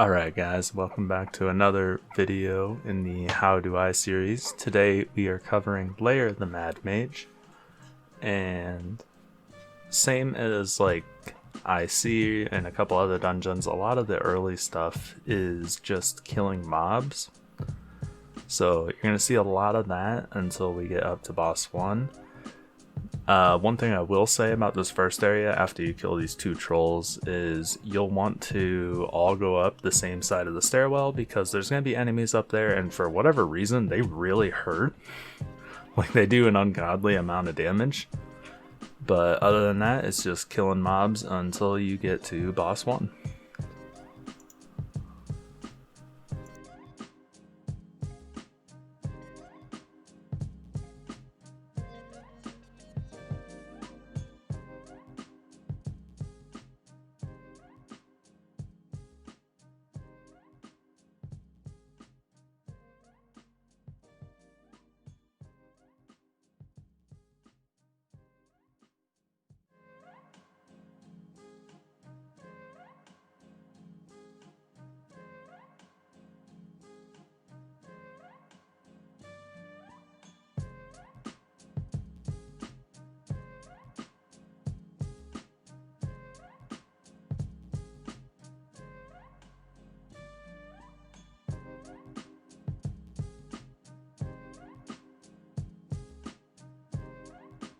Alright guys, welcome back to another video in the How Do I series. Today we are covering Lair the Mad Mage, and same as like IC and a couple other dungeons, a lot of the early stuff is just killing mobs. So you're going to see a lot of that until we get up to boss 1. One thing I will say about this first area after you kill these two trolls is you'll want to all go up the same side of the stairwell, because there's going to be enemies up there, and for whatever reason they really hurt. Like, they do an ungodly amount of damage. But other than that, it's just killing mobs until you get to boss 1.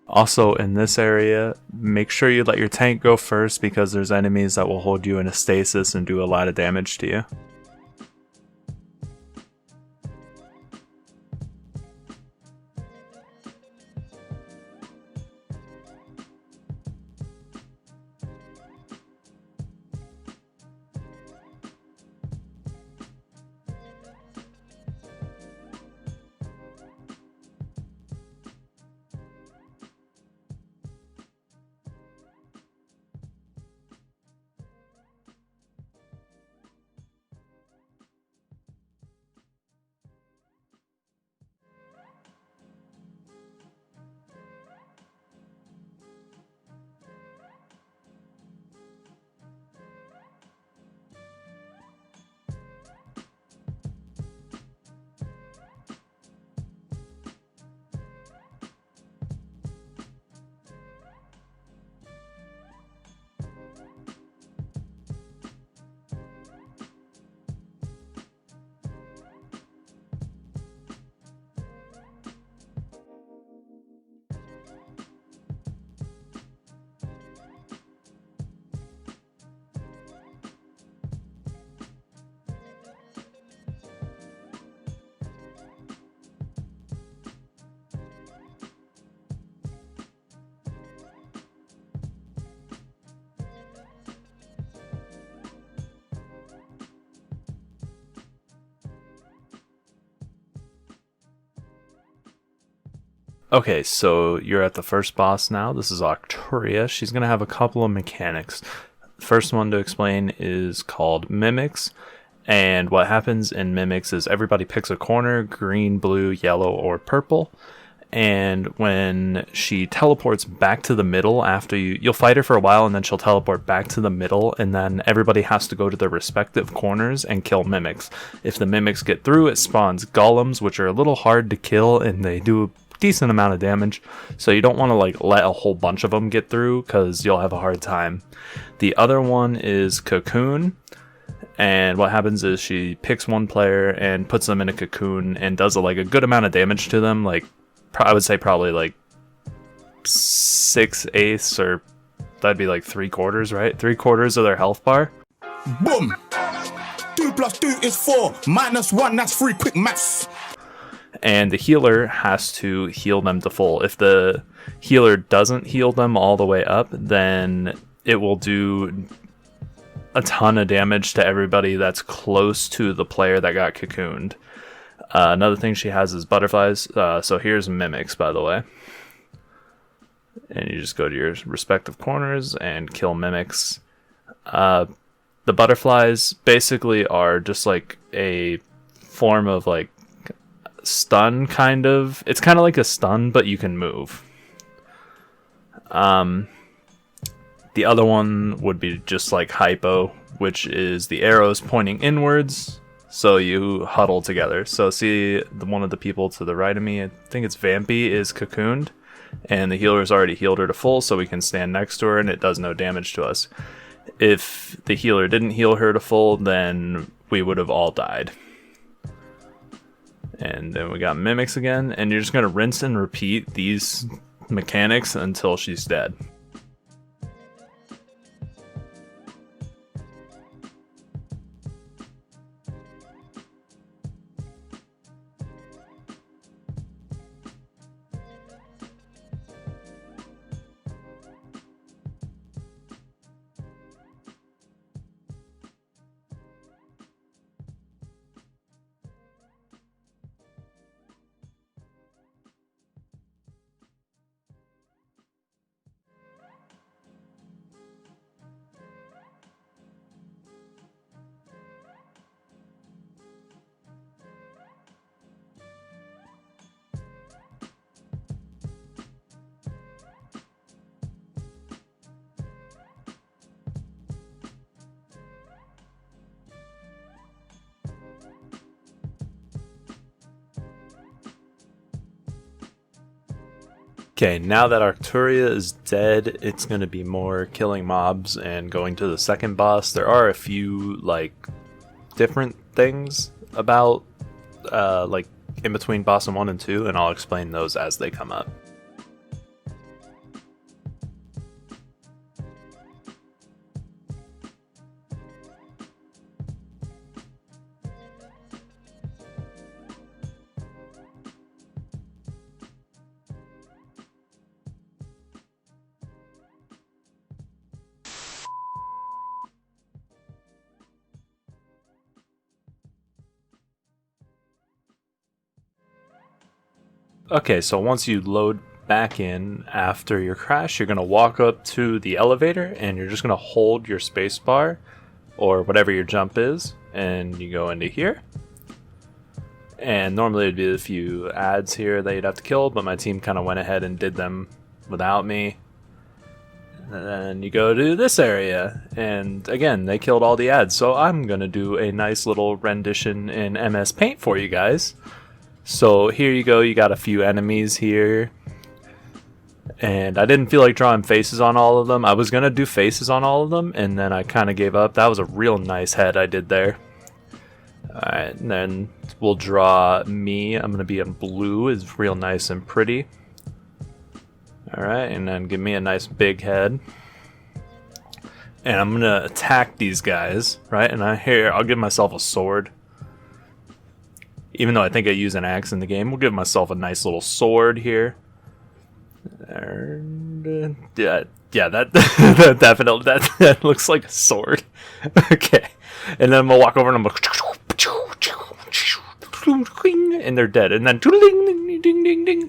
Also, in this area, make sure you let your tank go first, because there's enemies that will hold you in a stasis and do a lot of damage to you. Okay, so you're at the first boss now. This is Octuria. She's going to have a couple of mechanics. First one to explain is called Mimics. And what happens in Mimics is everybody picks a corner: green, blue, yellow, or purple. And when she teleports back to the middle after you'll fight her for a while, and then she'll teleport back to the middle, and then everybody has to go to their respective corners and kill mimics. If the mimics get through, it spawns golems, which are a little hard to kill, and they do decent amount of damage, so you don't want to like let a whole bunch of them get through, because you'll have a hard time. The other one is Cocoon, and what happens is she picks one player and puts them in a cocoon and does like a good amount of damage to them. Like, I would say probably like 6/8, or that'd be like 3/4, right? 3/4 of their health bar. Boom! 2 + 2 is 4, -1, that's 3, quick maths. And the healer has to heal them to full. If the healer doesn't heal them all the way up, then it will do a ton of damage to everybody that's close to the player that got cocooned. Another thing she has is butterflies. So here's mimics, by the way. And you just go to your respective corners and kill mimics. The butterflies basically are just like a form of like stun, kind of. It's kind of like a stun, but you can move. The other one would be just like hypo, which is the arrows pointing inwards. So you huddle together. So see one of the people to the right of me, I think it's Vampy, is cocooned. And the healer's already healed her to full, so we can stand next to her and it does no damage to us. If the healer didn't heal her to full, then we would have all died. And then we got Mimics again, and you're just going to rinse and repeat these mechanics until she's dead. Okay, now that Arcturia is dead, it's going to be more killing mobs and going to the second boss. There are a few, like, different things about, like, in between boss 1 and 2, and I'll explain those as they come up. Okay, so once you load back in after your crash, you're going to walk up to the elevator and you're just going to hold your space bar or whatever your jump is, and you go into here. And normally it'd be a few ads here that you'd have to kill, but my team kind of went ahead and did them without me. And then you go to this area, and again, they killed all the ads, so I'm going to do a nice little rendition in MS Paint for you guys. So here you go, you got a few enemies here. And I didn't feel like drawing faces on all of them. I was going to do faces on all of them, and then I kind of gave up. That was a real nice head I did there. Alright, and then we'll draw me. I'm going to be in blue, is real nice and pretty. Alright, and then give me a nice big head. And I'm going to attack these guys, right? And I'll give myself a sword. Even though I think I use an axe in the game, we'll give myself a nice little sword here. And, yeah, that that definitely that looks like a sword. Okay, and then I'm gonna walk over and I'm gonna, and they're dead. And then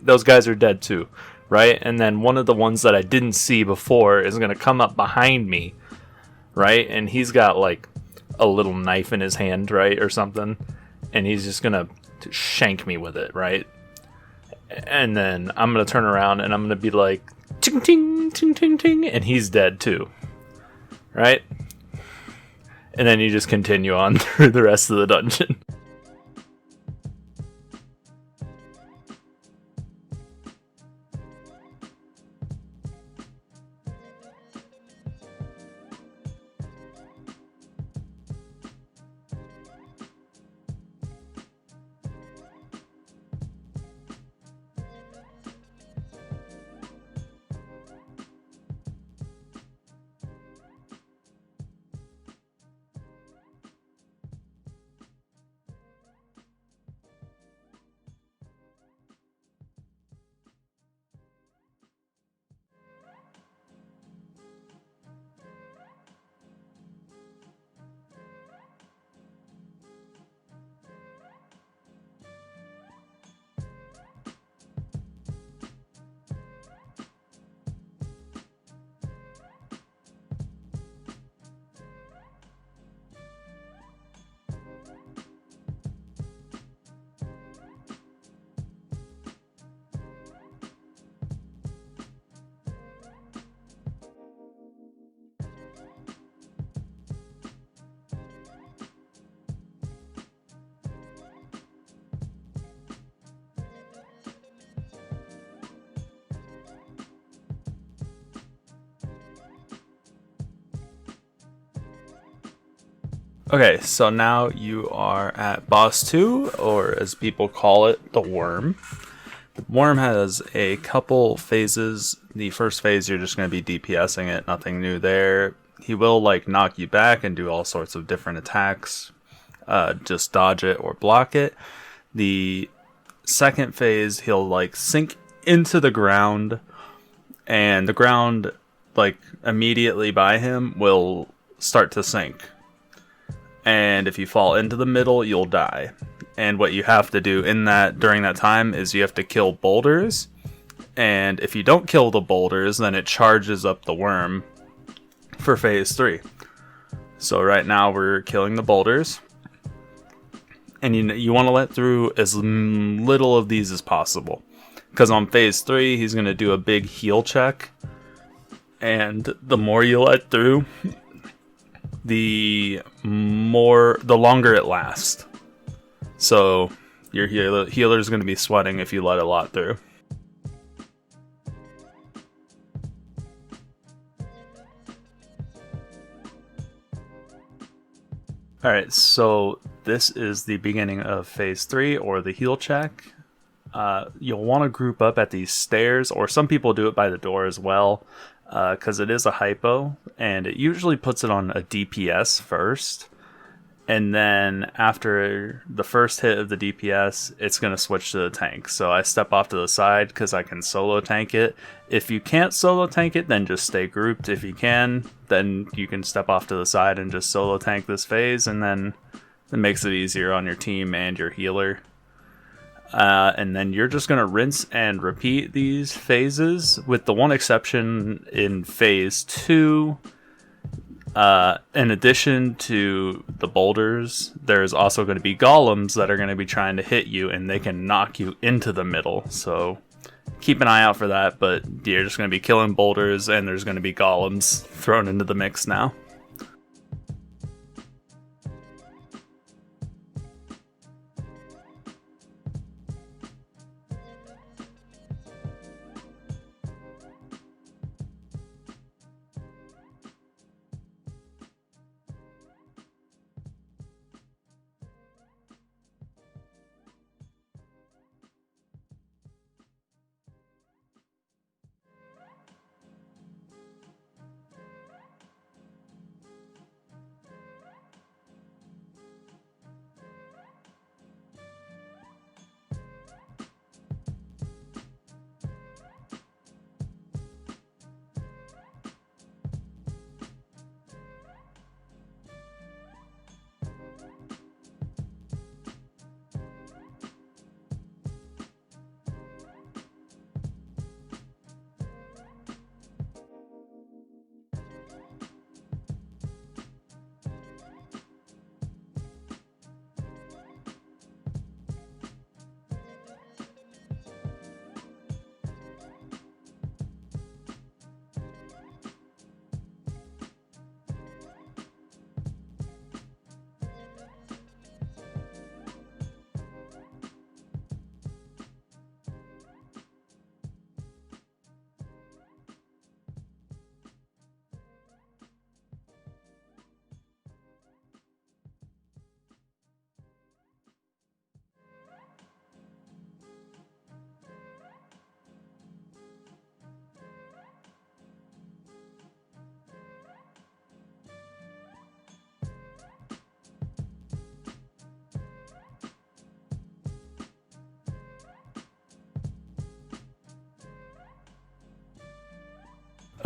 those guys are dead too, right? And then one of the ones that I didn't see before is gonna come up behind me, right? And he's got like a little knife in his hand, right, or something. And he's just gonna shank me with it, right? And then I'm gonna turn around and I'm gonna be like, ting ting ting ting ting, and he's dead too, right? And then you just continue on through the rest of the dungeon. Okay, so now you are at boss 2, or as people call it, the worm. The worm has a couple phases. The first phase, you're just going to be DPSing it, nothing new there. He will like knock you back and do all sorts of different attacks. Just dodge it or block it. The second phase, he'll like sink into the ground, and the ground like immediately by him will start to sink. And if you fall into the middle, you'll die. And what you have to do during that time is you have to kill boulders. And if you don't kill the boulders, then it charges up the worm for phase 3. So right now we're killing the boulders. And you want to let through as little of these as possible. Because on phase 3, he's going to do a big heal check. And the more you let through, the longer it lasts. So your healer is going to be sweating if you let a lot through. Alright, so this is the beginning of phase 3, or the heal check. You'll want to group up at these stairs, or some people do it by the door as well, because it is a hypo, and it usually puts it on a DPS first, and then after the first hit of the DPS, it's going to switch to the tank. So I step off to the side because I can solo tank it. If you can't solo tank it, then just stay grouped. If you can, then you can step off to the side and just solo tank this phase, and then it makes it easier on your team and your healer. And then you're just going to rinse and repeat these phases, with the one exception in phase 2. In addition to the boulders, there's also going to be golems that are going to be trying to hit you, and they can knock you into the middle. So keep an eye out for that, but you're just going to be killing boulders, and there's going to be golems thrown into the mix now.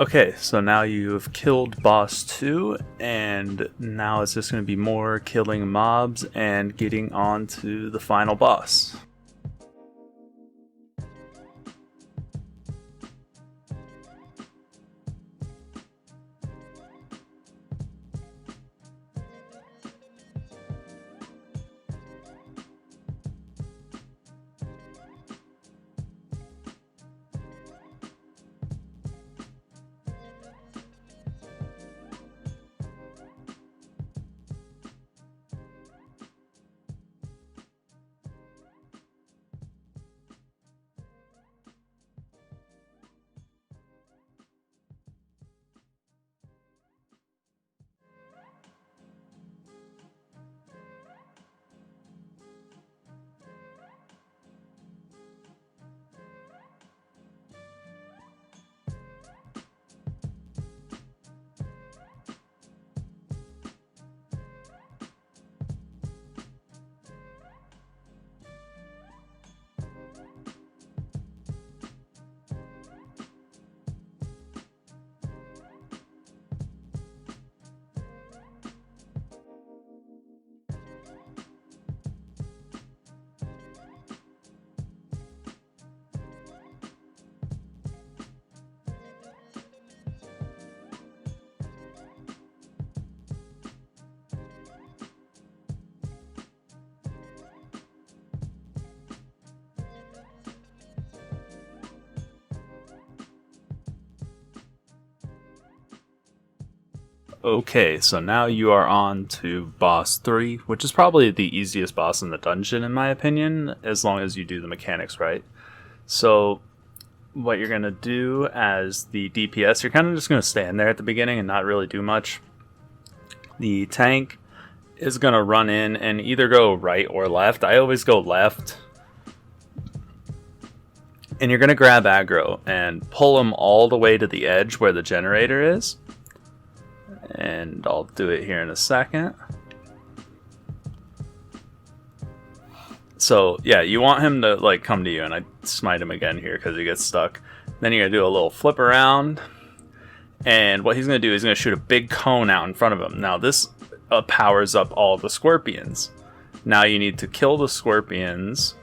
Okay, so now you've killed boss 2, and now it's just going to be more killing mobs and getting on to the final boss. Okay, so now you are on to boss 3, which is probably the easiest boss in the dungeon in my opinion, as long as you do the mechanics right. So what you're going to do as the DPS, you're kind of just going to stand there at the beginning and not really do much. The tank is going to run in and either go right or left. I always go left. And you're going to grab aggro and pull him all the way to the edge where the generator is. And I'll do it here in a second. So yeah, you want him to like come to you, and I smite him again here because he gets stuck. Then you're gonna do a little flip around, and what he's gonna do is he's gonna shoot a big cone out in front of him. Now this powers up all the scorpions. Now you need to kill the scorpions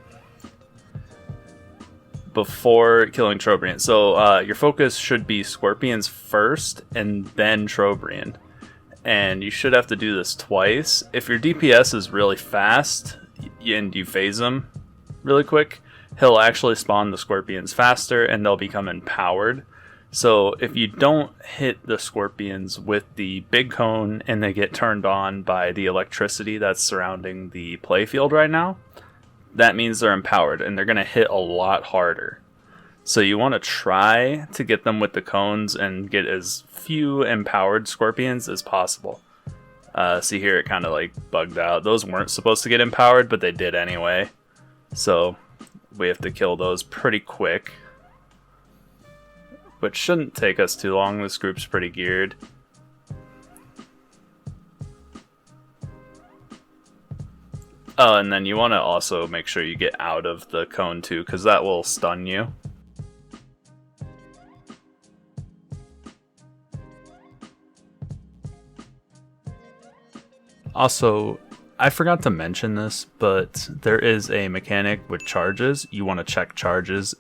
before killing Trobriand. So your focus should be scorpions first and then Trobriand. And you should have to do this twice. If your DPS is really fast and you phase him really quick, he'll actually spawn the scorpions faster and they'll become empowered. So if you don't hit the scorpions with the big cone and they get turned on by the electricity that's surrounding the playfield right now, that means they're empowered and they're going to hit a lot harder. So you want to try to get them with the cones and get as few empowered scorpions as possible. See here, it kind of like bugged out. Those weren't supposed to get empowered, but they did anyway. So we have to kill those pretty quick, which shouldn't take us too long. This group's pretty geared. Oh, and then you want to also make sure you get out of the cone too, because that will stun you. Also, I forgot to mention this, but there is a mechanic with charges. You want to check charges.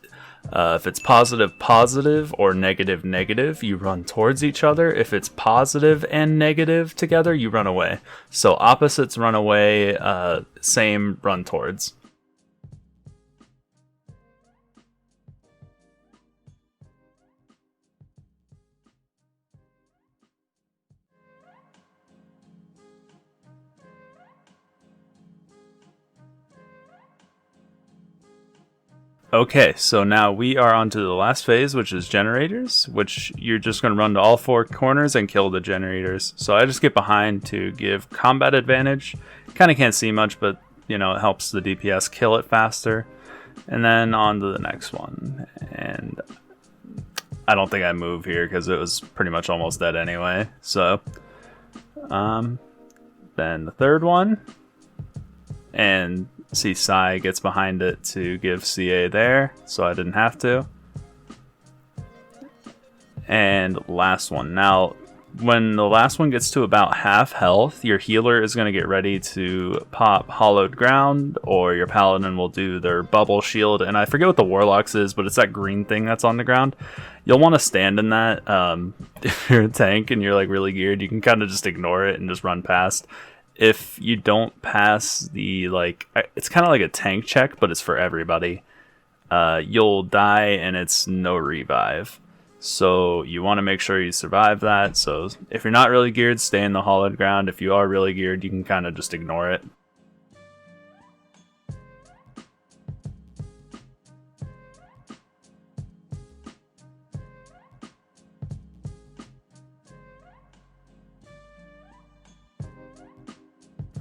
If it's positive, positive, or negative, negative, you run towards each other. If it's positive and negative together, you run away. So opposites run away, same run towards. Okay, so now we are on to the last phase, which is generators, which you're just going to run to all four corners and kill the generators. So I just get behind to give combat advantage. Kind of can't see much, but you know, it helps the DPS kill it faster. And then on to the next one. And I don't think I move here because it was pretty much almost dead anyway. So then the third one. And see, Sai gets behind it to give CA there, so I didn't have to. And last one. Now, when the last one gets to about half health, your healer is going to get ready to pop Hollowed Ground, or your paladin will do their bubble shield. And I forget what the warlock's is, but it's that green thing that's on the ground. You'll want to stand in that. If you're a tank and you're like really geared, you can kind of just ignore it and just run past. If you don't pass the, like, it's kind of like a tank check, but it's for everybody. You'll die and it's no revive. So you want to make sure you survive that. So if you're not really geared, stay in the hollowed ground. If you are really geared, you can kind of just ignore it.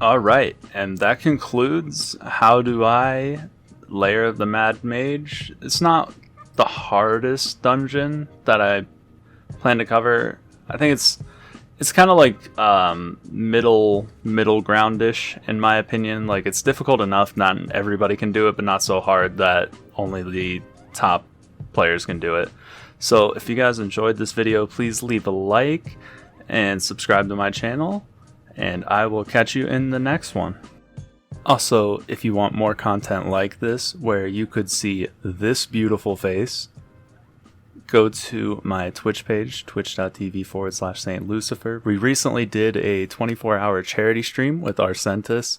Alright, and that concludes How Do I Lair of the Mad Mage. It's not the hardest dungeon that I plan to cover. I think it's kind of like middle groundish in my opinion. Like, it's difficult enough, not everybody can do it, but not so hard that only the top players can do it. So if you guys enjoyed this video, please leave a like and subscribe to my channel. And I will catch you in the next one. Also, if you want more content like this, where you could see this beautiful face, go to my Twitch page, twitch.tv/Saint Lucifer. We recently did a 24-hour charity stream with Arcentis,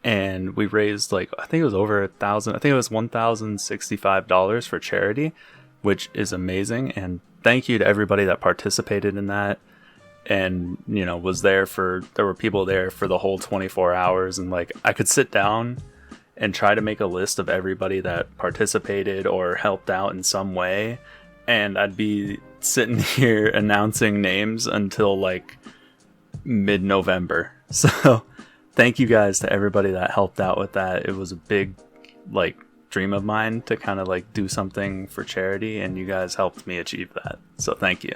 and we raised, like, I think it was over $1,000. I think it was $1,065 for charity, which is amazing. And thank you to everybody that participated in that. and there were people there for the whole 24 hours, and like I could sit down and try to make a list of everybody that participated or helped out in some way, and I'd be sitting here announcing names until like mid-November. So thank you guys to everybody that helped out with that. It was a big like dream of mine to kind of like do something for charity, and you guys helped me achieve that, so thank you.